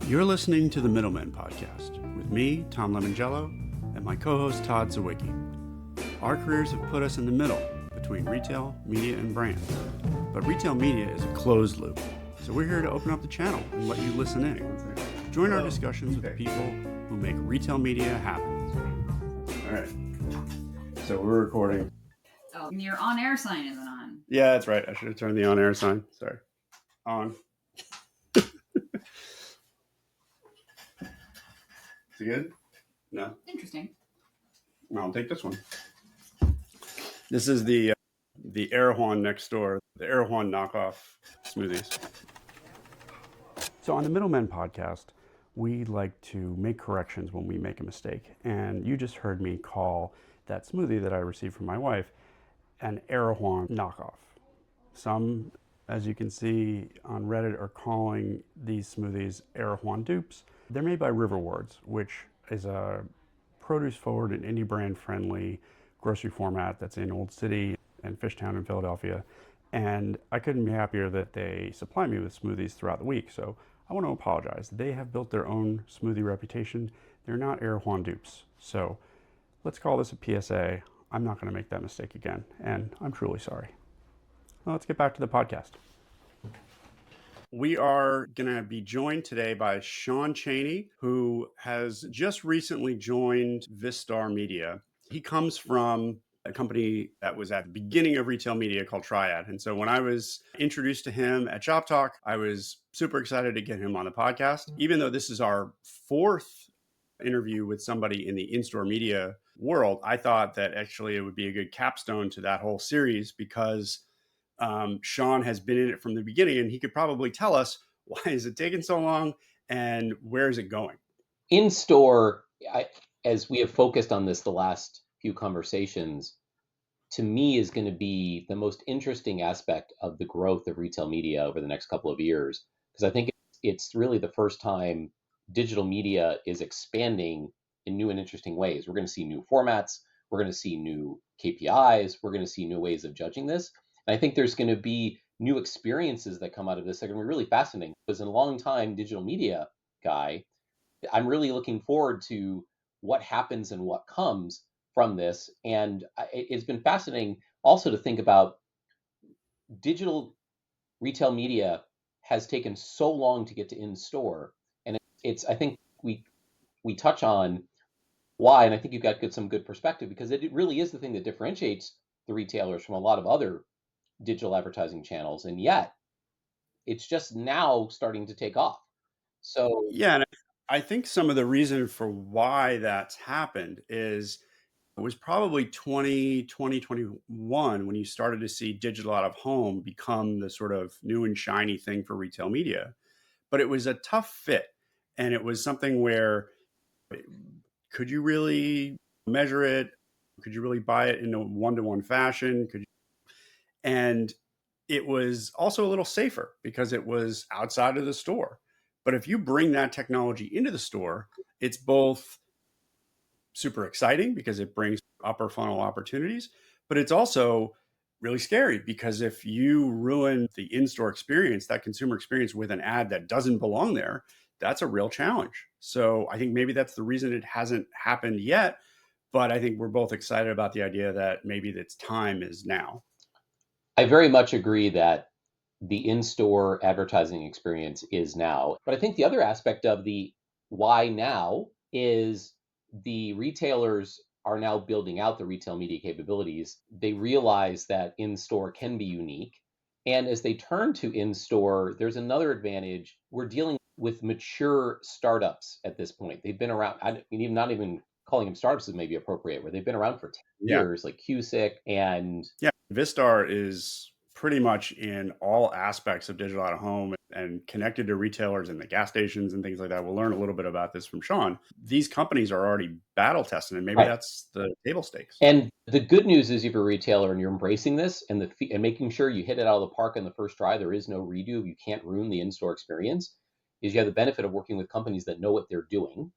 You're listening to the Middlemen Podcast with me, Tom Limongello, and my co-host Todd Sawicki. Our careers have put us in the middle between retail, media, and brand. But retail media is a closed loop, so we're here to open up the channel and let you listen in. Join our discussions with the people who make retail media happen. All right, so we're recording. Oh, your on-air sign isn't on. Yeah, that's right. I should have turned the on-air sign. Sorry. On. Is it good? No. Interesting. I'll take this one. This is the Erewhon next door, the Erewhon knockoff smoothies. So on the Middlemen Podcast, we like to make corrections when we make a mistake. And you just heard me call that smoothie that I received from my wife an Erewhon knockoff. Some, as you can see on Reddit, are calling these smoothies Erewhon dupes. They're made by RiverWards, which is a produce-forward and indie brand-friendly grocery format that's in Old City and Fishtown in Philadelphia. And I couldn't be happier that they supply me with smoothies throughout the week. So I want to apologize. They have built their own smoothie reputation. They're not Erewhon dupes. So let's call this a PSA. I'm not going to make that mistake again, and I'm truly sorry. Well, let's get back to the podcast. We are going to be joined today by Sean Cheyney, who has just recently joined Vistar Media. He comes from a company that was at the beginning of retail media called Triad. And so when I was introduced to him at Shop Talk, I was super excited to get him on the podcast. Even though this is our fourth interview with somebody in the in-store media world, I thought that actually it would be a good capstone to that whole series because Sean has been in it from the beginning, and he could probably tell us why is it taking so long and where is it going? In store, as we have focused on this the last few conversations, to me is going to be the most interesting aspect of the growth of retail media over the next couple of years, because I think it's really the first time digital media is expanding in new and interesting ways. We're going to see new formats. We're going to see new KPIs. We're going to see new ways of judging this. And I think there's going to be new experiences that come out of this that are going to be really fascinating. Because in a long time digital media guy, I'm really looking forward to what happens and what comes from this. And it's been fascinating also to think about digital retail media has taken so long to get to in-store. And I think we touch on why, and I think you've got some good perspective, because it really is the thing that differentiates the retailers from a lot of other digital advertising channels, and yet it's just now starting to take off. So yeah, and I think some of the reason for why that's happened is it was probably 2021 when you started to see digital out of home become the sort of new and shiny thing for retail media. But it was a tough fit, and it was something where could you really measure it? Could you really buy it in a one-to-one fashion? And it was also a little safer because it was outside of the store. But if you bring that technology into the store, it's both super exciting because it brings upper funnel opportunities, but it's also really scary because if you ruin the in-store experience, that consumer experience with an ad that doesn't belong there, that's a real challenge. So I think maybe that's the reason it hasn't happened yet, but I think we're both excited about the idea that maybe its time is now. I very much agree that the in-store advertising experience is now. But I think the other aspect of the why now is the retailers are now building out the retail media capabilities. They realize that in-store can be unique. And as they turn to in-store, there's another advantage. We're dealing with mature startups at this point. They've been around, not even calling them startups is maybe appropriate, where they've been around for 10 years, like QSIC and... Yeah, Vistar is pretty much in all aspects of digital out of home and connected to retailers and the gas stations and things like that. We'll learn a little bit about this from Sean. These companies are already battle tested, and maybe that's the table stakes. And the good news is, if you're a retailer and you're embracing this and making sure you hit it out of the park on the first try, there is no redo. You can't ruin the in-store experience. Is you have the benefit of working with companies that know what they're doing.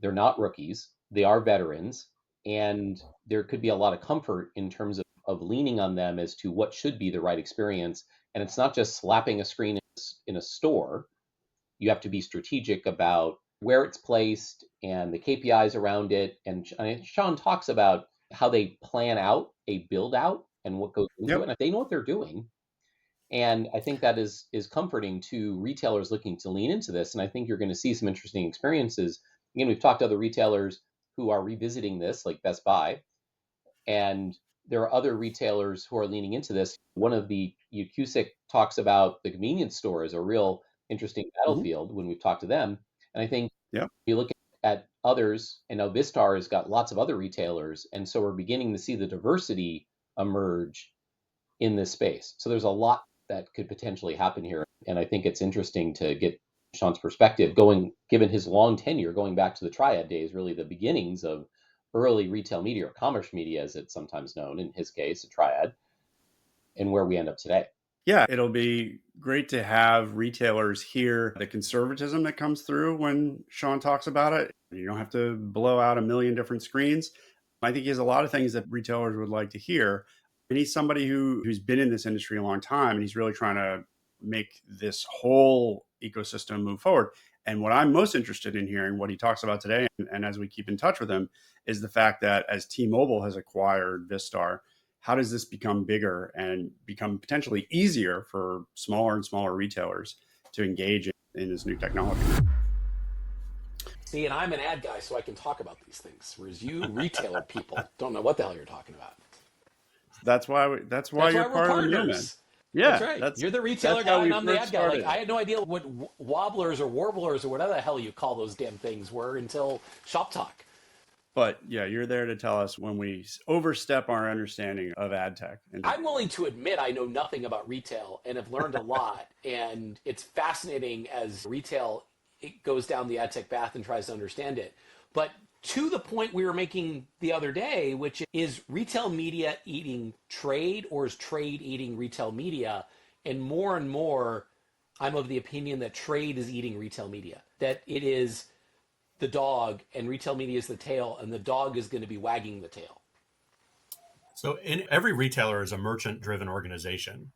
They're not rookies. They are veterans, and there could be a lot of comfort in terms of leaning on them as to what should be the right experience. And it's not just slapping a screen in a store. You have to be strategic about where it's placed and the KPIs around it. And Sean talks about how they plan out a build out and what goes into it. And they know what they're doing. And I think that is comforting to retailers looking to lean into this. And I think you're going to see some interesting experiences. Again, we've talked to other retailers who are revisiting this, like Best Buy. And there are other retailers who are leaning into this. One of the Cusick talks about the convenience store as a real interesting battlefield when we've talked to them. And I think if you look at others, and now Vistar has got lots of other retailers. And so we're beginning to see the diversity emerge in this space. So there's a lot that could potentially happen here. And I think it's interesting to get Sean's perspective given his long tenure, going back to the Triad days, really the beginnings of early retail media or commerce media, as it's sometimes known, in his case, a Triad, and where we end up today. Yeah, it'll be great to have retailers hear the conservatism that comes through when Sean talks about it. You don't have to blow out a million different screens. I think he has a lot of things that retailers would like to hear. And he's somebody who's been in this industry a long time, and he's really trying to make this whole ecosystem move forward. And what I'm most interested in hearing, what he talks about today, and as we keep in touch with him, is the fact that as T-Mobile has acquired Vistar, how does this become bigger and become potentially easier for smaller and smaller retailers to engage in this new technology? See, and I'm an ad guy, so I can talk about these things, whereas you retailer people don't know what the hell you're talking about. That's why you're part of the Middlemen. Yeah, that's right. You're the retailer guy and I'm the ad guy. Like, I had no idea what wobblers or warblers or whatever the hell you call those damn things were until Shop Talk. But yeah, you're there to tell us when we overstep our understanding of ad tech. I'm willing to admit I know nothing about retail and have learned a lot. And it's fascinating as retail it goes down the ad tech path and tries to understand it. But to the point we were making the other day, which is retail media eating trade, or is trade eating retail media? And more, I'm of the opinion that trade is eating retail media, that it is the dog and retail media is the tail, and the dog is going to be wagging the tail. So every retailer is a merchant-driven organization.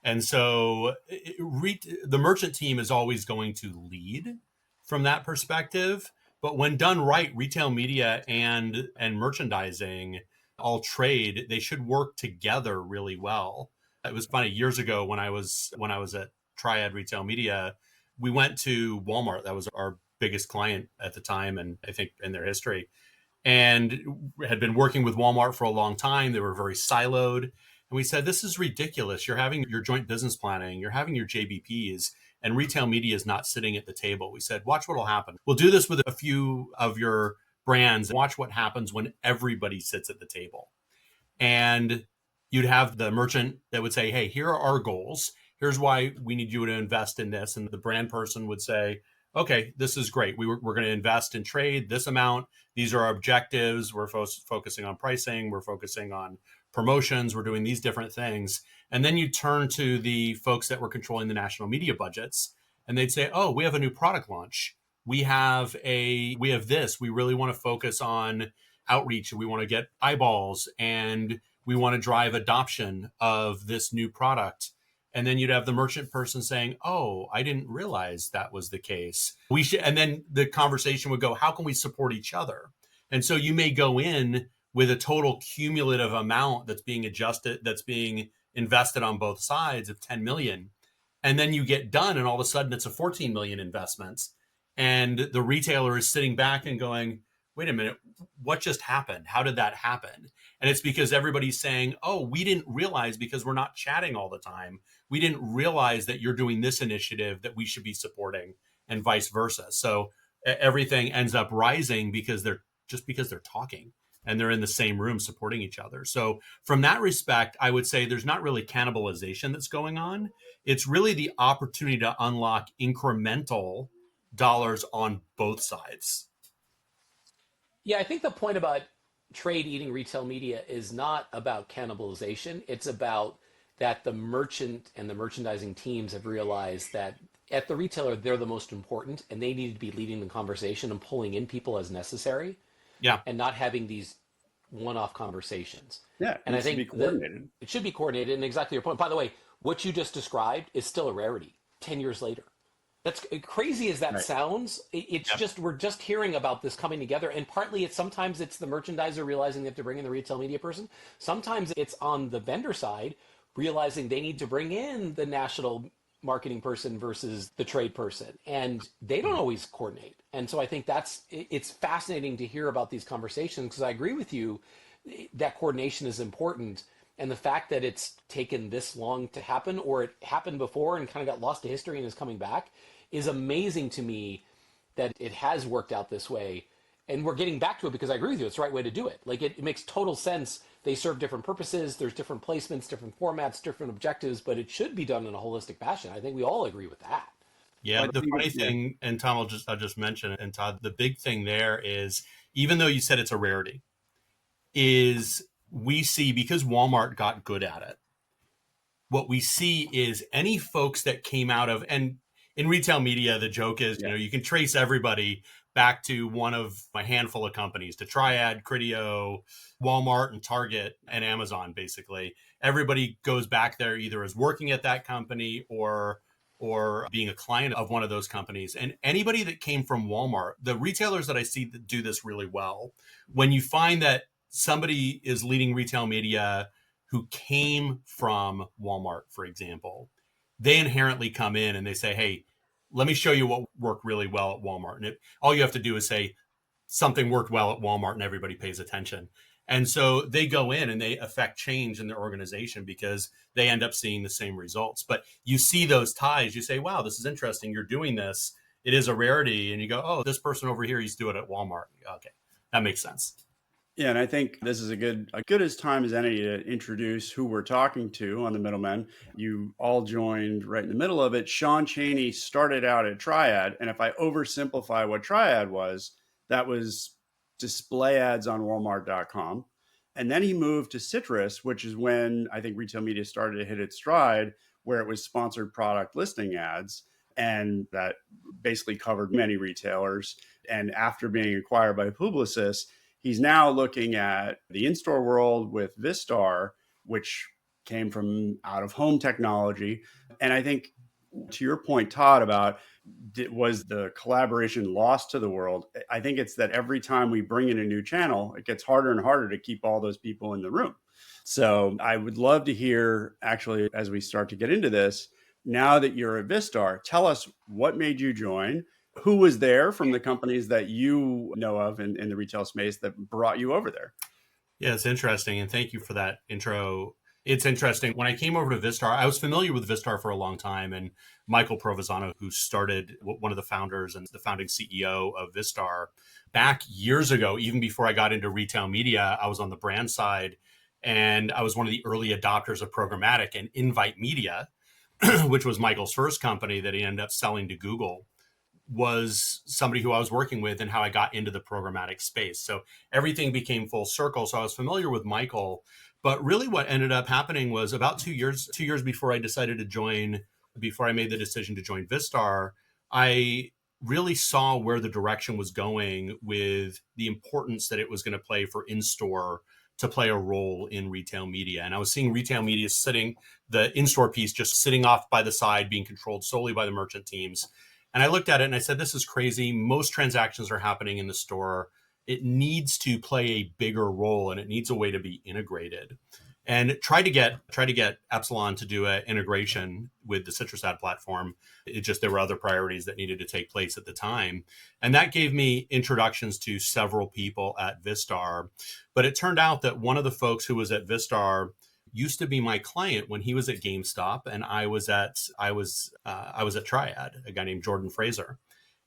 And so the merchant team is always going to lead from that perspective. But when done right, retail media and merchandising all trade, they should work together really well. It was funny, years ago when I was at Triad Retail Media, we went to Walmart. That was our biggest client at the time, and I think in their history, and had been working with Walmart for a long time. They were very siloed. And we said, this is ridiculous. You're having your joint business planning, you're having your JBPs, and retail media is not sitting at the table. We said, watch what will happen. We'll do this with a few of your brands. Watch what happens when everybody sits at the table. And you'd have the merchant that would say, hey, here are our goals. Here's why we need you to invest in this. And the brand person would say, okay, this is great. We're going to invest in trade this amount. These are our objectives. We're focusing on pricing. We're focusing on promotions. We're doing these different things. And then you turn to the folks that were controlling the national media budgets, and they'd say, oh, we have a new product launch. We have this. We really want to focus on outreach. We want to get eyeballs, and we want to drive adoption of this new product. And then you'd have the merchant person saying, oh, I didn't realize that was the case. And then the conversation would go, how can we support each other? And so you may go in with a total cumulative amount that's being adjusted, that's being invested on both sides of 10 million. And then you get done and all of a sudden it's a 14 million investments. And the retailer is sitting back and going, wait a minute, what just happened? How did that happen? And it's because everybody's saying, oh, we didn't realize, because we're not chatting all the time. We didn't realize that you're doing this initiative that we should be supporting, and vice versa. So everything ends up rising because they're talking and they're in the same room supporting each other. So from that respect, I would say there's not really cannibalization that's going on. It's really the opportunity to unlock incremental dollars on both sides. Yeah, I think the point about trade eating retail media is not about cannibalization. It's about that the merchant and the merchandising teams have realized that at the retailer, they're the most important, and they need to be leading the conversation and pulling in people as necessary. Yeah. And not having these one-off conversations. Yeah. And I think it should be coordinated. And exactly your point. By the way, what you just described is still a rarity 10 years later. That's crazy as that Right. sounds. It's just, we're just hearing about this coming together. And partly sometimes it's the merchandiser realizing they have to bring in the retail media person. Sometimes it's on the vendor side, realizing they need to bring in the national marketing person versus the trade person. And they don't always coordinate. And so I think it's fascinating to hear about these conversations, because I agree with you that coordination is important. And the fact that it's taken this long to happen, or it happened before and kind of got lost to history and is coming back, is amazing to me that it has worked out this way. And we're getting back to it because I agree with you. It's the right way to do it. Like it makes total sense. They serve different purposes. There's different placements, different formats, different objectives, but it should be done in a holistic fashion. I think we all agree with that. Yeah, the funny thing, and Tom, I'll just mention it, and Todd, the big thing there is, even though you said it's a rarity, is we see, because Walmart got good at it, what we see is any folks that came out of, and in retail media, the joke is, you can trace everybody back to one of a handful of companies, to Triad, Criteo, Walmart, and Target, and Amazon, basically. Everybody goes back there either as working at that company or being a client of one of those companies. And anybody that came from Walmart, the retailers that I see that do this really well, when you find that somebody is leading retail media who came from Walmart, for example, they inherently come in and they say, hey, let me show you what worked really well at Walmart. And all you have to do is say something worked well at Walmart and everybody pays attention. And so they go in and they affect change in their organization because they end up seeing the same results. But you see those ties, you say, wow, this is interesting. You're doing this. It is a rarity. And you go, oh, this person over here, he's doing it at Walmart. Okay, that makes sense. Yeah, and I think this is a good as time as any to introduce who we're talking to on the Middlemen. You all joined right in the middle of it. Sean Cheyney started out at Triad, and if I oversimplify what Triad was, that was display ads on Walmart.com. And then he moved to Citrus, which is when I think retail media started to hit its stride, where it was sponsored product listing ads. And that basically covered many retailers. And after being acquired by Publicis, he's now looking at the in-store world with Vistar, which came from out-of-home technology. And I think, to your point, Todd, about was the collaboration lost to the world? I think it's that every time we bring in a new channel, it gets harder and harder to keep all those people in the room. So I would love to hear, actually, as we start to get into this, now that you're at Vistar, tell us what made you join. Who was there from the companies that you know of in the retail space that brought you over there? Yeah, it's interesting. And thank you for that intro. It's interesting. When I came over to Vistar, I was familiar with Vistar for a long time. And Michael Provenzano, who started, one of the founders and the founding CEO of Vistar, back years ago, even before I got into retail media, I was on the brand side. And I was one of the early adopters of programmatic, and Invite Media, which was Michael's first company that he ended up selling to Google, was somebody who I was working with and how I got into the programmatic space. So everything became full circle. So I was familiar with Michael, but really what ended up happening was about 2 years before I decided to join, before I made the decision to join Vistar, I really saw where the direction was going with the importance that it was going to play for in-store to play a role in retail media. And I was seeing retail media the in-store piece just sitting off by the side, being controlled solely by the merchant teams. And I looked at it and I said, this is crazy. Most transactions are happening in the store. It needs to play a bigger role and it needs a way to be integrated. And try to get Epsilon to do an integration with the Citrus ad platform. There were other priorities that needed to take place at the time. And that gave me introductions to several people at Vistar. But it turned out that one of the folks who was at Vistar used to be my client when he was at GameStop, and I was at Triad, a guy named Jordan Fraser.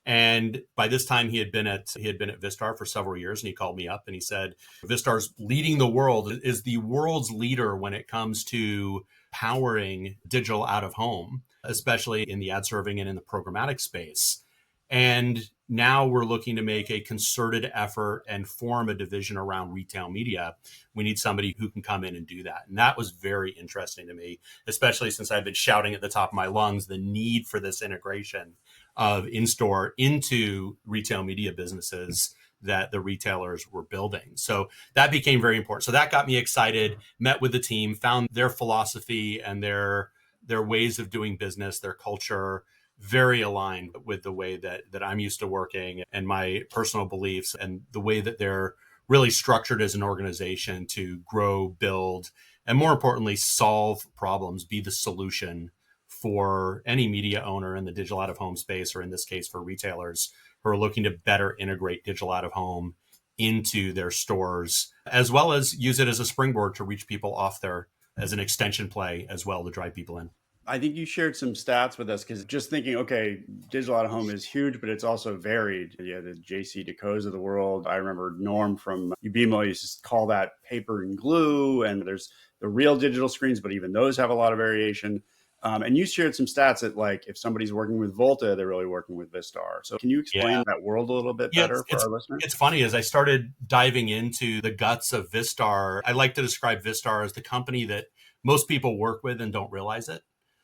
And by this time he had been at Vistar for several years, and he called me up and he said, Vistar's leading the world, is the world's leader when it comes to powering digital out of home, especially in the ad serving and in the programmatic space. And now we're looking to make a concerted effort and form a division around retail media. We need somebody who can come in and do that. And that was very interesting to me, especially since I've been shouting at the top of my lungs the need for this integration of in-store into retail media businesses that the retailers were building. So that became very important. So that got me excited, met with the team, found their philosophy and their ways of doing business, their culture, very aligned with the way that I'm used to working and my personal beliefs and the way that they're really structured as an organization to grow, build, and more importantly, solve problems, be the solution for any media owner in the digital out of home space, or in this case for retailers who are looking to better integrate digital out of home into their stores, as well as use it as a springboard to reach people off there as an extension play as well to drive people in. I think you shared some stats with us because just thinking, okay, digital out of home is huge, but it's also varied. Yeah, the JC Decos of the world. I remember Norm from Ubimo used to call that paper and glue, and there's the real digital screens, but even those have a lot of variation. And you shared some stats that, like, if somebody's working with Volta, they're really working with Vistar. So can you explain that world a little bit better for our listeners? It's funny, as I started diving into the guts of Vistar, I like to describe Vistar as the company that most people work with and don't realize it.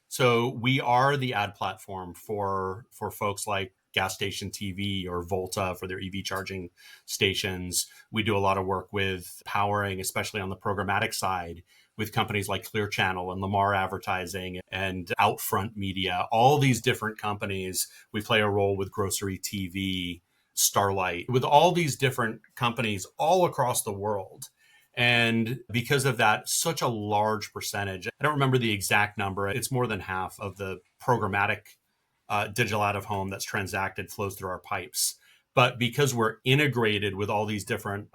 So we are the ad platform for folks like Gas Station TV or Volta for their EV charging stations. We do a lot of work with powering, especially on the programmatic side, with companies like Clear Channel and Lamar Advertising and Outfront Media, all these different companies. We play a role with Grocery TV, Starlight, with all these different companies all across the world. And because of that, such a large percentage, I don't remember the exact number, it's more than half of the programmatic digital out of home that's transacted flows through our pipes. But because we're integrated with all these different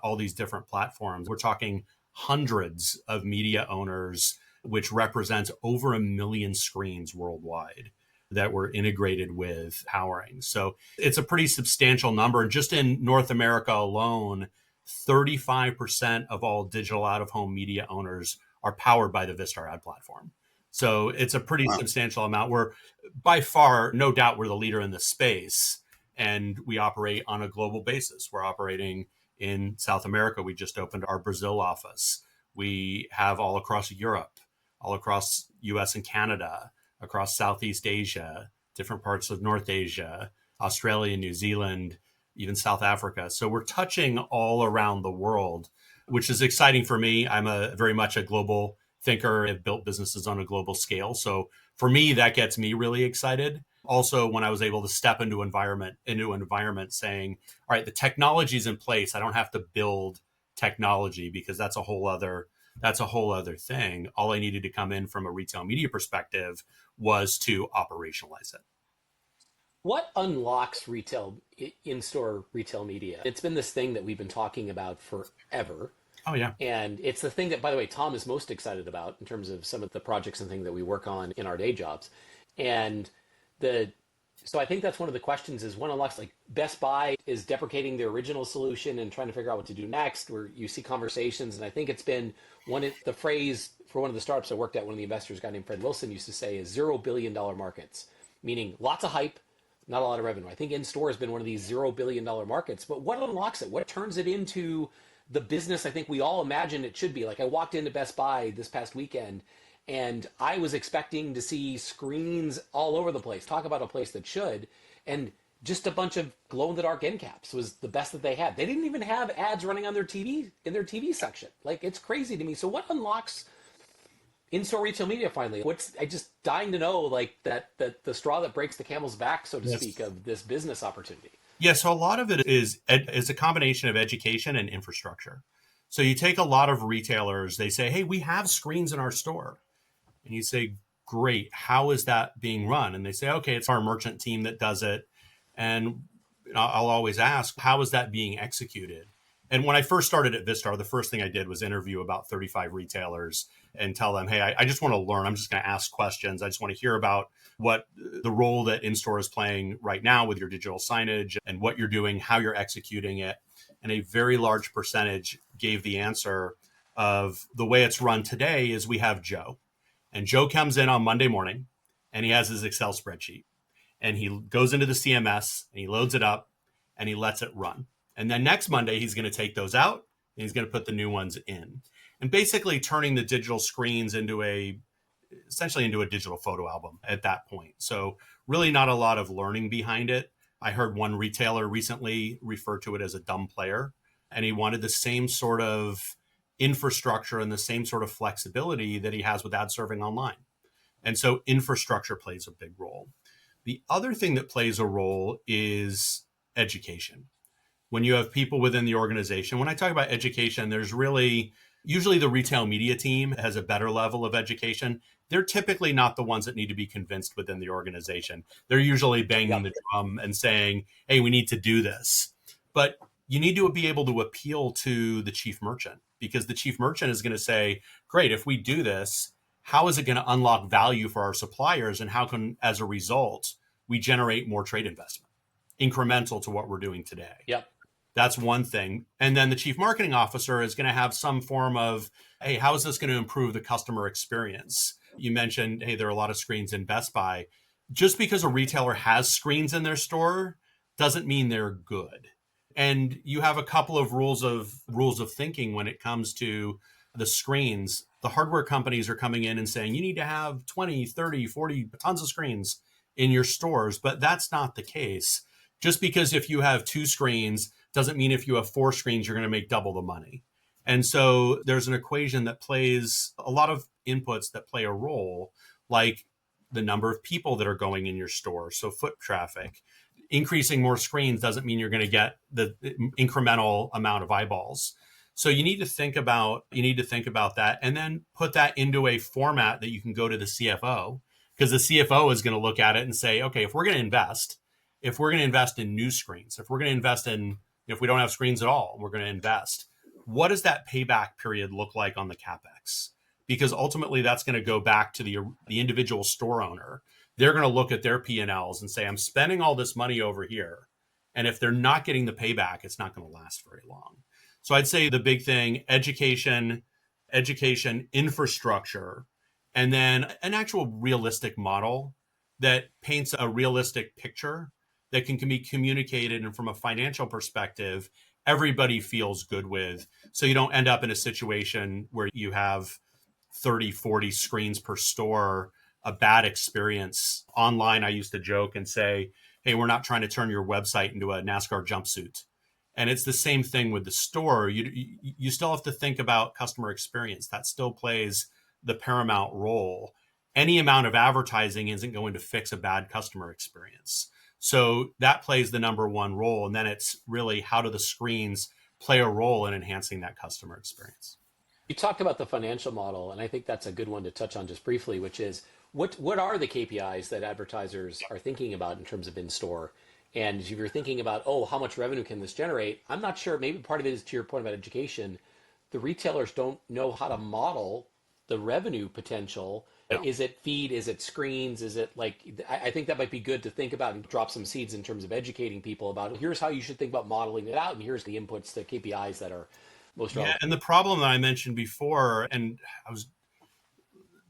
platforms, we're talking hundreds of media owners, which represents over 1 million screens worldwide that we're integrated with powering. So it's a pretty substantial number. And just in North America alone, 35% of all digital out of home media owners are powered by the Vistar ad platform. So it's a pretty substantial amount. We're by far, no doubt, we're the leader in the space, and we operate on a global basis. We're operating in South America. We just opened our Brazil office. We have all across Europe, all across US and Canada, across Southeast Asia, different parts of North Asia, Australia, New Zealand, even South Africa. So we're touching all around the world, which is exciting for me. I'm very much a global thinker. I've built businesses on a global scale. So for me, that gets me really excited. Also, when I was able to step into environment saying, all right, the technology's in place. I don't have to build technology because that's a whole other thing. All I needed to come in from a retail media perspective was to operationalize it. What unlocks in-store retail media? It's been this thing that we've been talking about forever. Oh, yeah. And it's the thing that, by the way, Tom is most excited about in terms of some of the projects and things that we work on in our day jobs. And so I think that's one of the questions is what unlocks, like Best Buy is deprecating their original solution and trying to figure out what to do next, where you see conversations. And I think it's been the phrase for one of the startups I worked at, one of the investors, a guy named Fred Wilson, used to say is $0 billion markets, meaning lots of hype, not a lot of revenue. I think in-store has been one of these $0 billion markets, but what unlocks it? What turns it into the business I think we all imagine it should be? Like I walked into Best Buy this past weekend and I was expecting to see screens all over the place. Talk about a place that should. And just a bunch of glow-in-the-dark end caps was the best that they had. They didn't even have ads running on their TV, in their TV section. Like, it's crazy to me. So what unlocks in-store retail media finally? I just dying to know, like, that the straw that breaks the camel's back, so to speak, of this business opportunity. Yeah, so a lot of it is a combination of education and infrastructure. So you take a lot of retailers, they say, hey, we have screens in our store. And you say, great, how is that being run? And they say, okay, it's our merchant team that does it. And I'll always ask, how is that being executed? And when I first started at Vistar, the first thing I did was interview about 35 retailers and tell them, hey, I just want to learn. I'm just going to ask questions. I just want to hear about what the role that in-store is playing right now with your digital signage and what you're doing, how you're executing it. And a very large percentage gave the answer of the way it's run today is we have Joe. And Joe comes in on Monday morning and he has his Excel spreadsheet and he goes into the CMS and he loads it up and he lets it run. And then next Monday, he's going to take those out and he's going to put the new ones in, and basically turning the digital screens essentially into a digital photo album at that point. So really not a lot of learning behind it. I heard one retailer recently refer to it as a dumb player, and he wanted the same sort of infrastructure and the same sort of flexibility that he has with ad serving online. And so infrastructure plays a big role. The other thing that plays a role is education. When you have people within the organization, when I talk about education, there's really, usually the retail media team has a better level of education. They're typically not the ones that need to be convinced within the organization. They're usually banging the drum and saying, hey, we need to do this. But you need to be able to appeal to the chief merchant, because the chief merchant is going to say, great, if we do this, how is it going to unlock value for our suppliers? And how can, as a result, we generate more trade investment, incremental to what we're doing today? Yep. That's one thing. And then the chief marketing officer is going to have some form of, hey, how is this going to improve the customer experience? You mentioned, hey, there are a lot of screens in Best Buy. Just because a retailer has screens in their store doesn't mean they're good. And you have a couple of rules of thinking when it comes to the screens. The hardware companies are coming in and saying, you need to have 20, 30, 40 tons of screens in your stores. But that's not the case. Just because if you have 2 screens doesn't mean if you have 4 screens, you're going to make double the money. And so there's an equation that plays a lot of inputs that play a role, like the number of people that are going in your store. So foot traffic. Increasing more screens doesn't mean you're going to get the incremental amount of eyeballs. So you need to think about that, and then put that into a format that you can go to the CFO, because the CFO is going to look at it and say, okay, if we're going to invest in new screens, if we don't have screens at all, we're going to invest, what does that payback period look like on the CapEx? Because ultimately that's going to go back to the individual store owner. They're going to look at their P&Ls and say, I'm spending all this money over here. And if they're not getting the payback, it's not going to last very long. So I'd say the big thing, education, infrastructure, and then an actual realistic model that paints a realistic picture that can be communicated, and from a financial perspective, everybody feels good with. So you don't end up in a situation where you have 30, 40 screens per store, a bad experience. Online, I used to joke and say, hey, we're not trying to turn your website into a NASCAR jumpsuit. And it's the same thing with the store. You still have to think about customer experience. That still plays the paramount role. Any amount of advertising isn't going to fix a bad customer experience. So that plays the number one role. And then it's really, how do the screens play a role in enhancing that customer experience? You talked about the financial model, and I think that's a good one to touch on just briefly, which is what are the KPIs that advertisers are thinking about in terms of in-store? And if you're thinking about, how much revenue can this generate? I'm not sure. Maybe part of it is to your point about education. The retailers don't know how to model the revenue potential. Yeah. Is it feed? Is it screens? Is it I think that might be good to think about and drop some seeds in terms of educating people about, here's how you should think about modeling it out. And here's the inputs, the KPIs that are most relevant. Yeah, and the problem that I mentioned before, and I was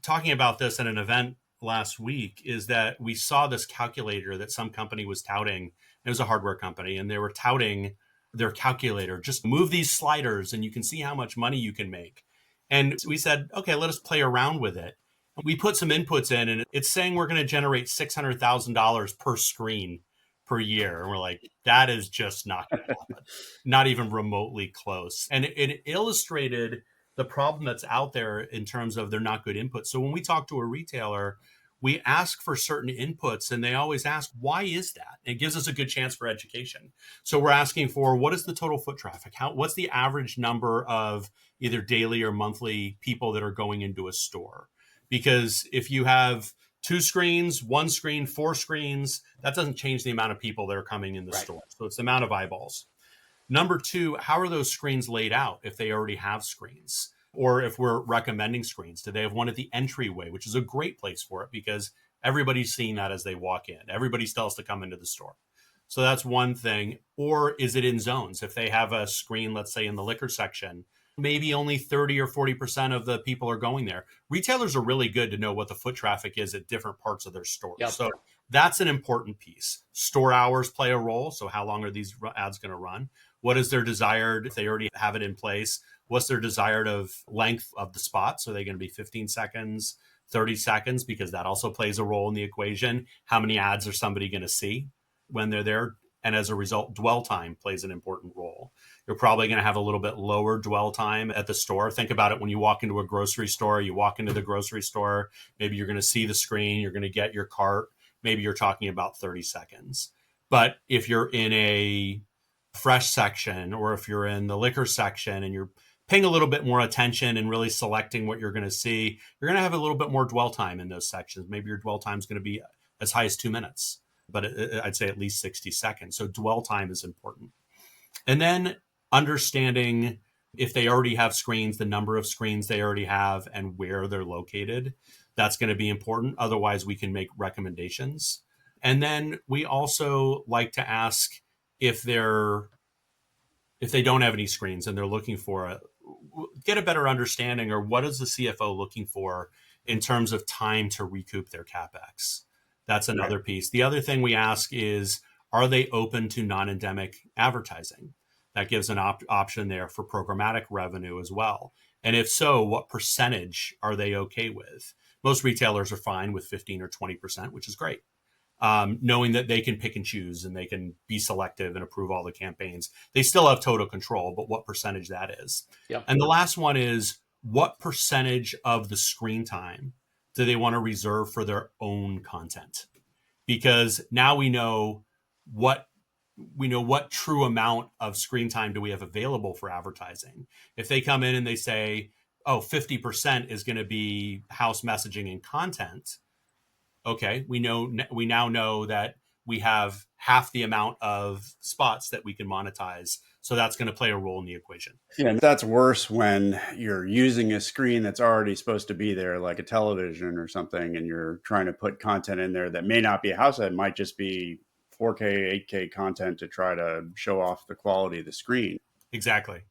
talking about this at an event last week, is that we saw this calculator that some company was touting. It was a hardware company, and they were touting their calculator. Just move these sliders and you can see how much money you can make. And we said, okay, let us play around with it. We put some inputs in, and it's saying we're going to generate $600,000 per screen per year. And we're like, that is just not going to happen. Not even remotely close. And it illustrated the problem that's out there in terms of they're not good inputs. So when we talk to a retailer, we ask for certain inputs, and they always ask, why is that? It gives us a good chance for education. So we're asking for, what is the total foot traffic? What's the average number of either daily or monthly people that are going into a store? Because if you have 2 screens, 1 screen, 4 screens, that doesn't change the amount of people that are coming in the store. So it's the amount of eyeballs. Number 2, how are those screens laid out if they already have screens? Or if we're recommending screens, do they have one at the entryway, which is a great place for it because everybody's seeing that as they walk in. Everybody still has to come into the store. So that's one thing. Or is it in zones? If they have a screen, let's say in the liquor section, maybe only 30 or 40% of the people are going there. Retailers are really good to know what the foot traffic is at different parts of their store. Yep. So that's an important piece. Store hours play a role. So how long are these ads going to run? What is their desired, if they already have it in place, what's their desired of length of the spots? Are they going to be 15 seconds, 30 seconds? Because that also plays a role in the equation. How many ads are somebody going to see when they're there? And as a result, dwell time plays an important role. You're probably going to have a little bit lower dwell time at the store. Think about it when you walk into a grocery store. You walk into the grocery store, maybe you're going to see the screen, you're going to get your cart. maybe you're talking about 30 seconds. But if you're in a fresh section, or if you're in the liquor section and you're paying a little bit more attention and really selecting what you're going to see, you're going to have a little bit more dwell time in those sections. Maybe your dwell time is going to be as high as 2 minutes, but I'd say at least 60 seconds. So dwell time is important. And then understanding if they already have screens, the number of screens they already have and where they're located, that's going to be important. Otherwise, we can make recommendations. And then we also like to ask if they don't have any screens and they're looking for it, get a better understanding, or what is the CFO looking for in terms of time to recoup their CapEx? That's another piece. The other thing we ask is, are they open to non-endemic advertising? That gives an option there for programmatic revenue as well. And if so, what percentage are they okay with? Most retailers are fine with 15 or 20%, which is great. Knowing that they can pick and choose and they can be selective and approve all the campaigns. They still have total control, but what percentage that is. Yep. And the last one is, what percentage of the screen time do they want to reserve for their own content? Because now we know what true amount of screen time do we have available for advertising. If they come in and they say, 50% is going to be house messaging and content. Okay, we now know that we have half the amount of spots that we can monetize. So that's going to play a role in the equation. Yeah, and that's worse when you're using a screen that's already supposed to be there, like a television or something, and you're trying to put content in there that may not be a house ad, might just be 4K, 8K content to try to show off the quality of the screen. Exactly.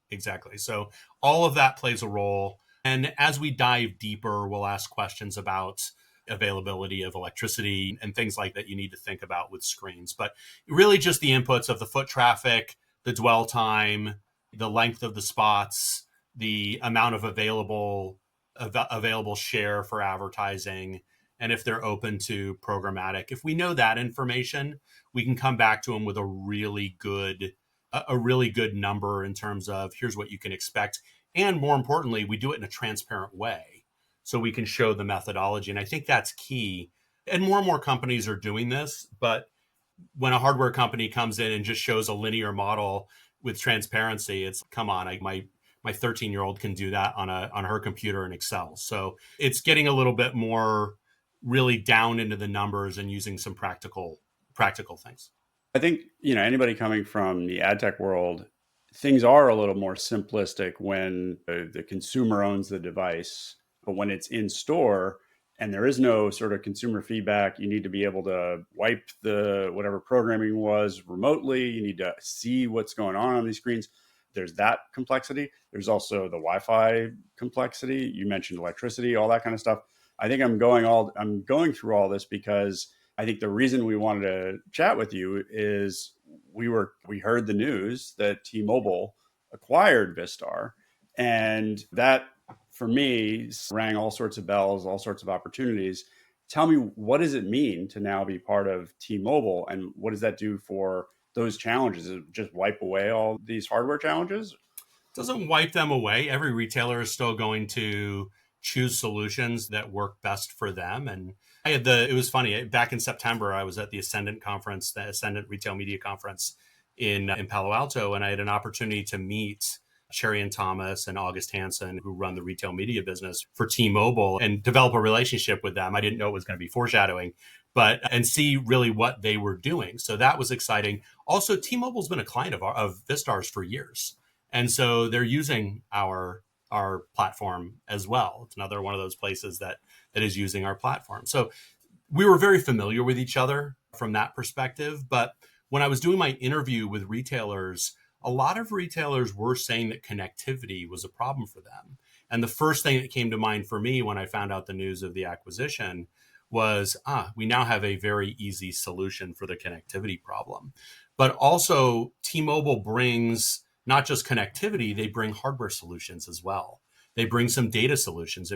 So all of that plays a role. And as we dive deeper, we'll ask questions about availability of electricity and things like that you need to think about with screens. But really just the inputs of the foot traffic, the dwell time, the length of the spots, the amount of available share for advertising, and if they're open to programmatic. If we know that information, we can come back to them with a really good number in terms of here's what you can expect. And more importantly, we do it in a transparent way so we can show the methodology. And I think that's key. And more companies are doing this, but when a hardware company comes in and just shows a linear model with transparency, it's, come on, my 13-year-old can do that on her computer in Excel. So it's getting a little bit more really down into the numbers and using some practical things. I think, anybody coming from the ad tech world, things are a little more simplistic when the consumer owns the device, but when it's in store and there is no sort of consumer feedback, you need to be able to wipe the whatever programming was remotely. You need to see what's going on these screens. There's that complexity. There's also the Wi-Fi complexity. You mentioned electricity, all that kind of stuff. I think I'm going through all this because I think the reason we wanted to chat with you is we heard the news that T-Mobile acquired Vistar, and that for me rang all sorts of bells, all sorts of opportunities. Tell me, what does it mean to now be part of T-Mobile, and what does that do for those challenges? Does it just wipe away all these hardware challenges? It doesn't wipe them away. Every retailer is still going to choose solutions that work best for them. And it was funny, back in September, I was at the Ascendant conference, the Ascendant Retail Media Conference in Palo Alto, and I had an opportunity to meet Sherry and Thomas and August Hansen, who run the retail media business for T-Mobile, and develop a relationship with them. I didn't know it was going to be foreshadowing, and see really what they were doing. So that was exciting. Also, T-Mobile's been a client of Vistar's for years. And so they're using our platform as well. It's another one of those places that is using our platform. So we were very familiar with each other from that perspective. But when I was doing my interview with retailers, a lot of retailers were saying that connectivity was a problem for them. And the first thing that came to mind for me when I found out the news of the acquisition was, we now have a very easy solution for the connectivity problem. But also T-Mobile brings not just connectivity, they bring hardware solutions as well. They bring some data solutions.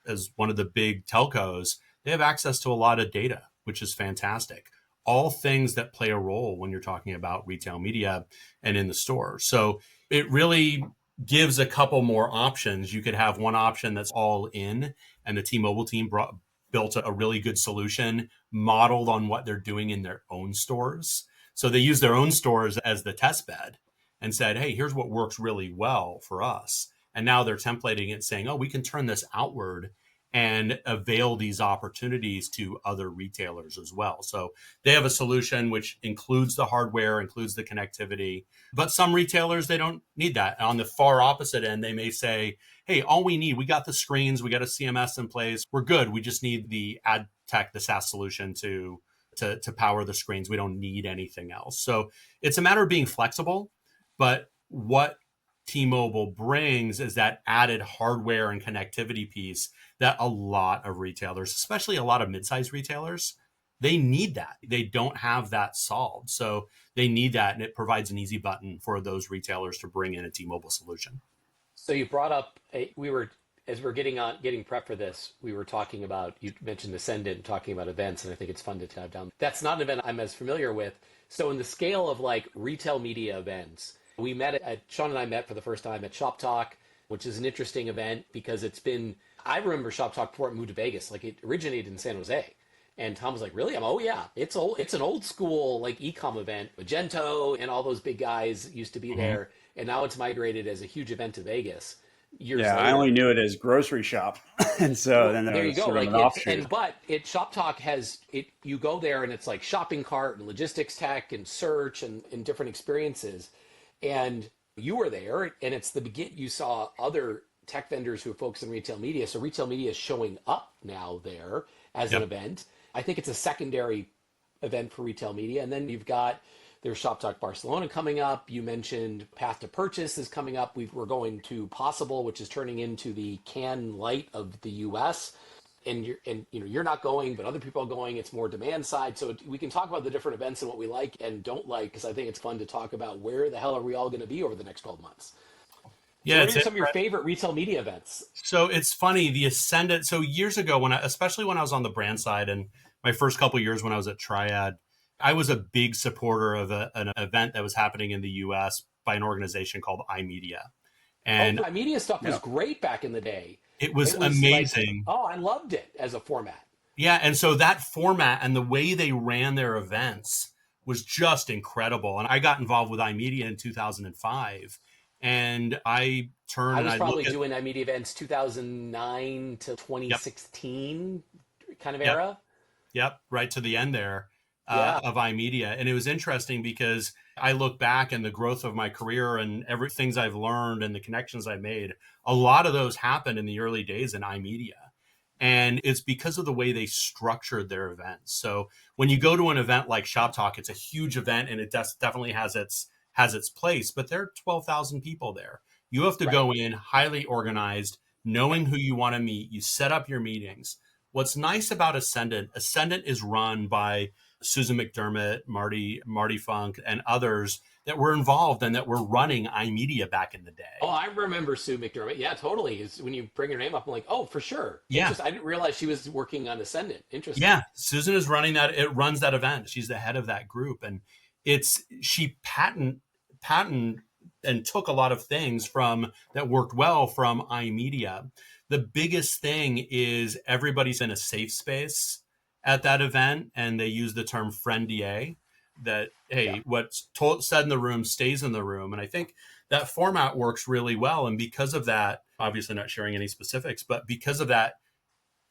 As one of the big telcos, they have access to a lot of data, which is fantastic. All things that play a role when you're talking about retail media and in the store. So it really gives a couple more options. You could have one option that's all in, and the T-Mobile team built a really good solution modeled on what they're doing in their own stores. So they use their own stores as the test bed and said, hey, here's what works really well for us. And now they're templating it saying, oh, we can turn this outward and avail these opportunities to other retailers as well. So they have a solution which includes the hardware, includes the connectivity, but some retailers, they don't need that. On the far opposite end, they may say, hey, all we need, we got the screens, we got a CMS in place, we're good. We just need the ad tech, the SaaS solution to power the screens. We don't need anything else. So it's a matter of being flexible, but what T-Mobile brings is that added hardware and connectivity piece that a lot of retailers, especially a lot of mid-sized retailers, they need that. They don't have that solved. So they need that, and it provides an easy button for those retailers to bring in a T-Mobile solution. So you brought up, as we were getting prep for this, we were talking about, you mentioned Ascendant, talking about events, and I think it's fun to have down. That's not an event I'm as familiar with. So in the scale of like retail media events, Sean and I met for the first time at Shop Talk, which is an interesting event because I remember Shop Talk before it moved to Vegas. Like it originated in San Jose. And Tom was like, really? Oh yeah, it's an old school like e-com event. Magento and all those big guys used to be there. And now it's migrated as a huge event to Vegas. Years later. I only knew it as grocery shop. And so then there you go. Sort of but Shop Talk you go there and it's like shopping cart and logistics tech and search and different experiences. And you were there, and it's the beginning. You saw other tech vendors who focus on retail media. So retail media is showing up now there as an event. I think it's a secondary event for retail media. And then there's Shop Talk Barcelona coming up. You mentioned Path to Purchase is coming up. We're going to Possible, which is turning into the Cannes Light of the US. And you're not going, but other people are going. It's more demand side. So we can talk about the different events and what we like and don't like, because I think it's fun to talk about where the hell are we all going to be over the next 12 months. Yeah, what are some of your favorite retail media events? So it's funny, the Ascendant. So years ago, especially when I was on the brand side, and my first couple of years when I was at Triad, I was a big supporter of an event that was happening in the U.S. by an organization called iMedia. And iMedia stuff was great back in the day. It was amazing. I loved it as a format. Yeah, and so that format and the way they ran their events was just incredible. And I got involved with iMedia in 2005. And I was probably doing iMedia events 2009 to 2016 kind of era. Yep, right to the end there of iMedia. And it was interesting because I look back and the growth of my career and everything I've learned and the connections I made, a lot of those happened in the early days in iMedia. And it's because of the way they structured their events. So when you go to an event like Shop Talk, it's a huge event and it definitely has its place, but there are 12,000 people there. You have to go in highly organized, knowing who you want to meet. You set up your meetings. What's nice about Ascendant is run by Susan McDermott, Marty Funk, and others that were involved and that were running iMedia back in the day. Oh, I remember Sue McDermott. Yeah, totally. When you bring her name up, I'm like, oh, for sure. Yeah. I didn't realize she was working on Ascendant. Interesting. Yeah, Susan is running that. It runs that event. She's the head of that group. And she patent and took a lot of things that worked well from iMedia. The biggest thing is everybody's in a safe space at that event, and they use the term friendier, that, hey, what's said in the room stays in the room. And I think that format works really well. And because of that, obviously not sharing any specifics, but because of that,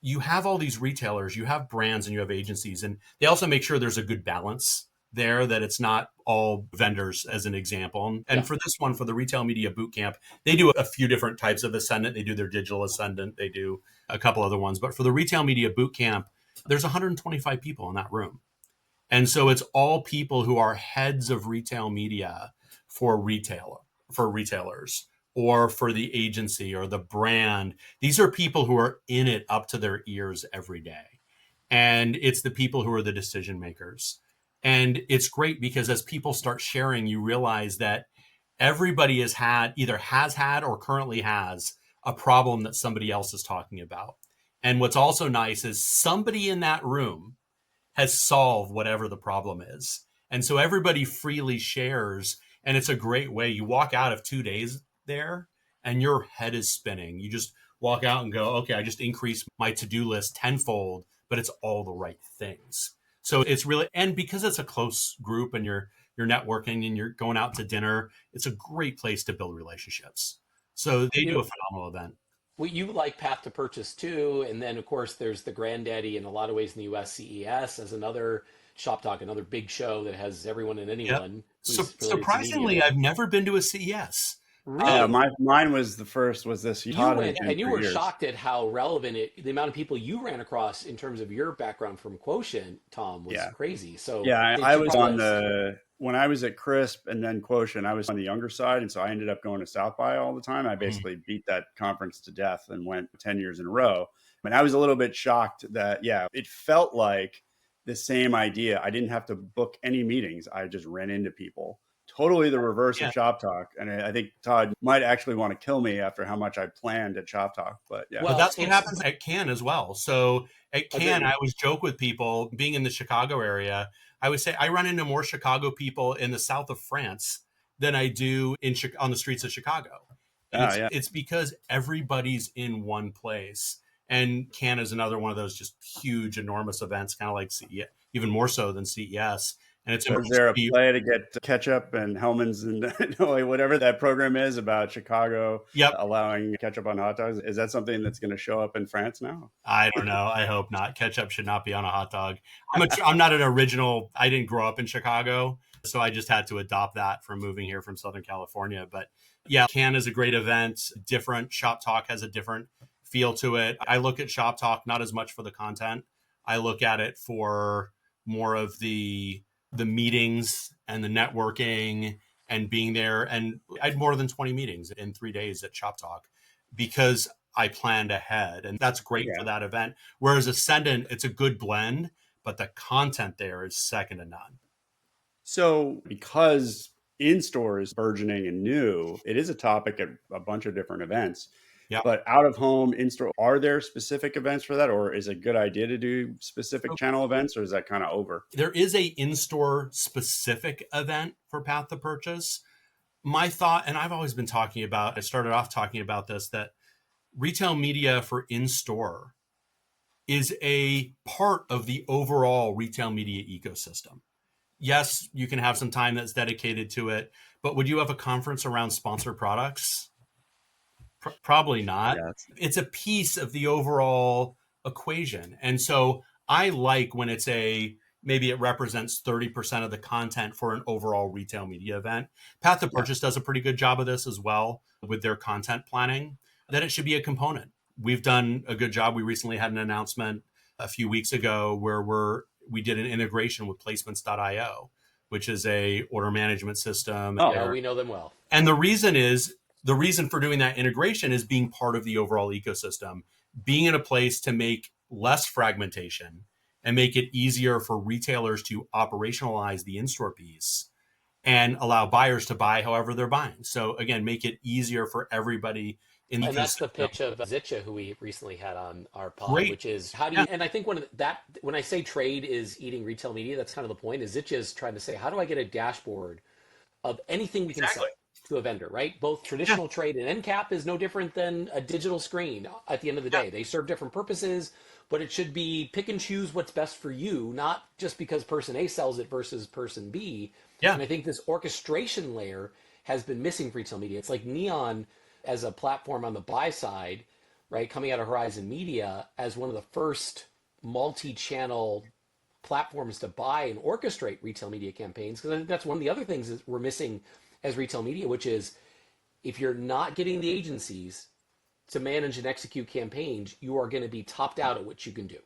you have all these retailers, you have brands, and you have agencies, and they also make sure there's a good balance there, that it's not all vendors, as an example. And for this one, for the Retail Media Bootcamp, they do a few different types of Ascendant. They do their digital Ascendant. They do a couple other ones. But for the Retail Media Bootcamp, there's 125 people in that room. And so it's all people who are heads of retail media for retailers or for the agency or the brand. These are people who are in it up to their ears every day. And it's the people who are the decision makers. And it's great because as people start sharing, you realize that everybody has had or currently has a problem that somebody else is talking about. And what's also nice is somebody in that room has solved whatever the problem is. And so everybody freely shares, and it's a great way. You walk out of 2 days there and your head is spinning. You just walk out and go, okay, I just increased my to-do list tenfold, but it's all the right things. So it's really, and because it's a close group and you're networking and you're going out to dinner, it's a great place to build relationships. So they do a phenomenal event. Well, you like Path to Purchase too, and then of course there's the granddaddy in a lot of ways in the U.S. CES as another shop talk, another big show that has everyone and anyone. Yep. Surprisingly, I've never been to a CES. Really? Mine was the first. Was this? You went, and you were shocked at how relevant the amount of people you ran across in terms of your background from Quotient, Tom, was crazy. So I was on when I was at Crisp and then Quotient, I was on the younger side, and so I ended up going to South by all the time. I basically beat that conference to death and went 10 years in a row. And I was a little bit shocked that it felt like the same idea. I didn't have to book any meetings. I just ran into people. Totally the reverse of Shop Talk. And I think Todd might actually want to kill me after how much I planned at Shop Talk. But Well, that's what happens at Cannes as well. So at Cannes, I always joke with people, being in the Chicago area, I would say I run into more Chicago people in the south of France than I do on the streets of Chicago. It's because everybody's in one place. And Cannes is another one of those just huge, enormous events, kind of like CES, even more so than CES. And it's is there a play to get ketchup and Hellman's and whatever that program is about Chicago allowing ketchup on hot dogs? Is that something that's going to show up in France now? I don't know. I hope not. Ketchup should not be on a hot dog. I'm not an original. I didn't grow up in Chicago, so I just had to adopt that from moving here from Southern California. But yeah, Cannes is a great event. Different. Shop Talk has a different feel to it. I look at Shop Talk not as much for the content. I look at it for more of the meetings and the networking and being there. And I had more than 20 meetings in 3 days at Shop Talk because I planned ahead, and that's great for that event. Whereas Ascendant, it's a good blend, but the content there is second to none. So because in-store is burgeoning and new, it is a topic at a bunch of different events. Yeah. But out of home, in-store, are there specific events for that? Or is it a good idea to do specific channel events, or is that kind of over? There is a in-store specific event for Path to Purchase. My thought, and I've always been I started off talking about this, that retail media for in-store is a part of the overall retail media ecosystem. Yes, you can have some time that's dedicated to it, but would you have a conference around sponsored products? Probably not. It's a piece of the overall equation. And so I like when it's maybe it represents 30% of the content for an overall retail media event. Path to Purchase does a pretty good job of this as well with their content planning, that it should be a component. We've done a good job. We recently had an announcement a few weeks ago where we did an integration with placements.io, which is a order management system. Oh, yeah, we know them well. And the reason for doing that integration is being part of the overall ecosystem, being in a place to make less fragmentation and make it easier for retailers to operationalize the in-store piece and allow buyers to buy however they're buying. So again, make it easier for everybody in the ecosystem. And that's the pitch of Zitcha, who we recently had on our pod, which is how do you, and I think when I say trade is eating retail media, that's kind of the point, is Zitcha is trying to say, how do I get a dashboard of anything we can sell to a vendor, right? Both traditional trade and end cap is no different than a digital screen at the end of the day. They serve different purposes, but it should be pick and choose what's best for you, not just because person A sells it versus person B. And I think this orchestration layer has been missing for retail media. It's like Neon as a platform on the buy side, right? Coming out of Horizon Media as one of the first multi-channel platforms to buy and orchestrate retail media campaigns. Because I think that's one of the other things that we're missing as retail media, which is if you're not getting the agencies to manage and execute campaigns, you are going to be topped out at what you can do.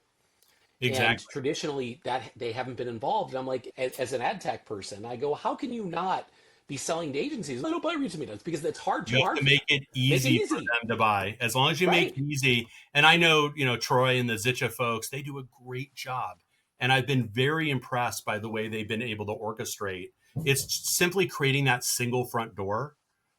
Exactly. And traditionally, that they haven't been involved. And I'm like, as an ad tech person, I go, how can you not be selling to agencies? I don't buy retail media. It's because it's hard. You have to make it easy for them to buy. As long as you make it easy. And I know, Troy and the Zitcha folks, they do a great job. And I've been very impressed by the way they've been able to orchestrate. It's simply creating that single front door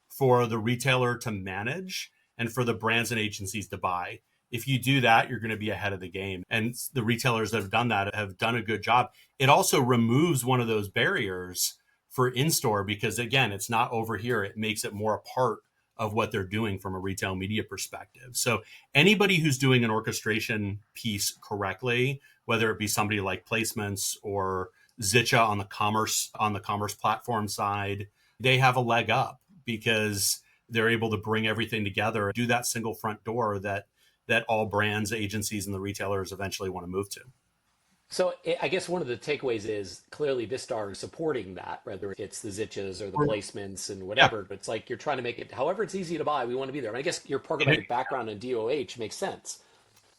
for the retailer to manage and for the brands and agencies to buy. If you do that, you're going to be ahead of the game. And the retailers that have done that have done a good job. It also removes one of those barriers for in-store because, again, it's not over here. It makes it more a part of what they're doing from a retail media perspective. So anybody who's doing an orchestration piece correctly, whether it be somebody like Placements or Zitcha on the commerce platform side, they have a leg up because they're able to bring everything together, do that single front door that all brands, agencies, and the retailers eventually want to move to. So I guess one of the takeaways is clearly Vistar is supporting that, whether it's the Zitchas or the Placements and whatever. But it's like you're trying to make it, however it's easy to buy, we want to be there. And I guess your programmatic background in DOH makes sense.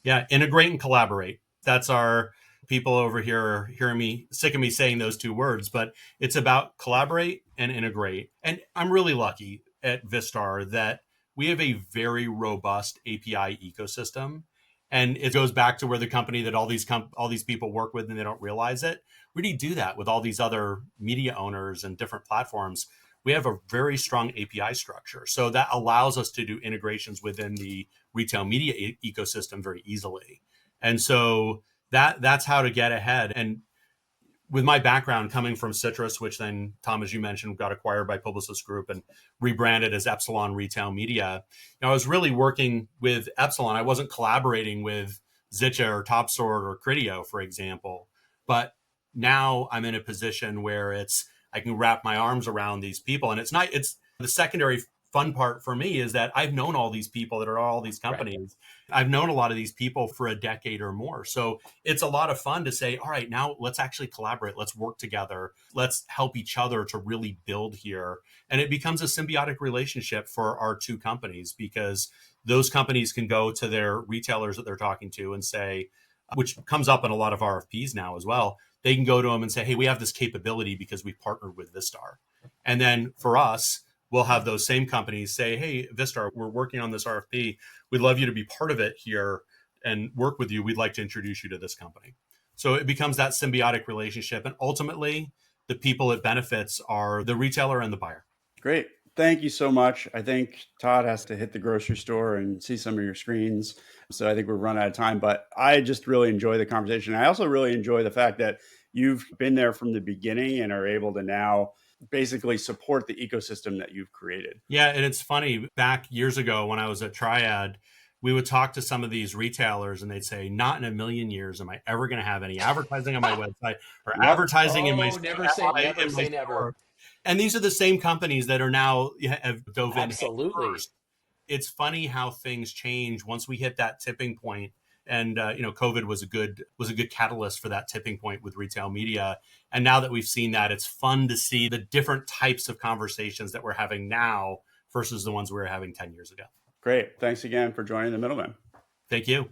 Yeah, integrate and collaborate. That's our people over here hearing me, sick of me saying those two words, but it's about collaborate and integrate. And I'm really lucky at Vistar that we have a very robust API ecosystem. And it goes back to where the company that all these people work with and they don't realize it. We already do that with all these other media owners and different platforms. We have a very strong API structure. So that allows us to do integrations within the retail media ecosystem very easily. And so that's how to get ahead. And with my background coming from Citrus, which then, Tom, as you mentioned, got acquired by Publicis Group and rebranded as Epsilon Retail Media, I was really working with Epsilon. I wasn't collaborating with Zitcha or TopSort or Criteo, for example. But now I'm in a position where I can wrap my arms around these people. And it's the secondary fun part for me is that I've known all these people that are all these companies. Right. I've known a lot of these people for a decade or more. So it's a lot of fun to say, all right, now let's actually collaborate. Let's work together. Let's help each other to really build here. And it becomes a symbiotic relationship for our two companies because those companies can go to their retailers that they're talking to and say, which comes up in a lot of RFPs now as well. They can go to them and say, hey, we have this capability because we partnered with Vistar. And then for us, we'll have those same companies say, hey, Vistar, we're working on this RFP. We'd love you to be part of it here and work with you. We'd like to introduce you to this company. So it becomes that symbiotic relationship. And ultimately, the people it benefits are the retailer and the buyer. Great. Thank you so much. I think Todd has to hit the grocery store and see some of your screens. So I think we're run out of time, but I just really enjoy the conversation. I also really enjoy the fact that you've been there from the beginning and are able to now basically support the ecosystem that you've created. Yeah, and it's funny, back years ago when I was at Triad, we would talk to some of these retailers and they'd say, not in a million years am I ever going to have any advertising on my website or advertising in my never say never. And these are the same companies that are now have dove in. Absolutely. It's funny how things change once we hit that tipping point. And COVID was a good catalyst for that tipping point with retail media. And now that we've seen that, it's fun to see the different types of conversations that we're having now versus the ones we were having 10 years ago. Great. Thanks again for joining the Middlemen. Thank you.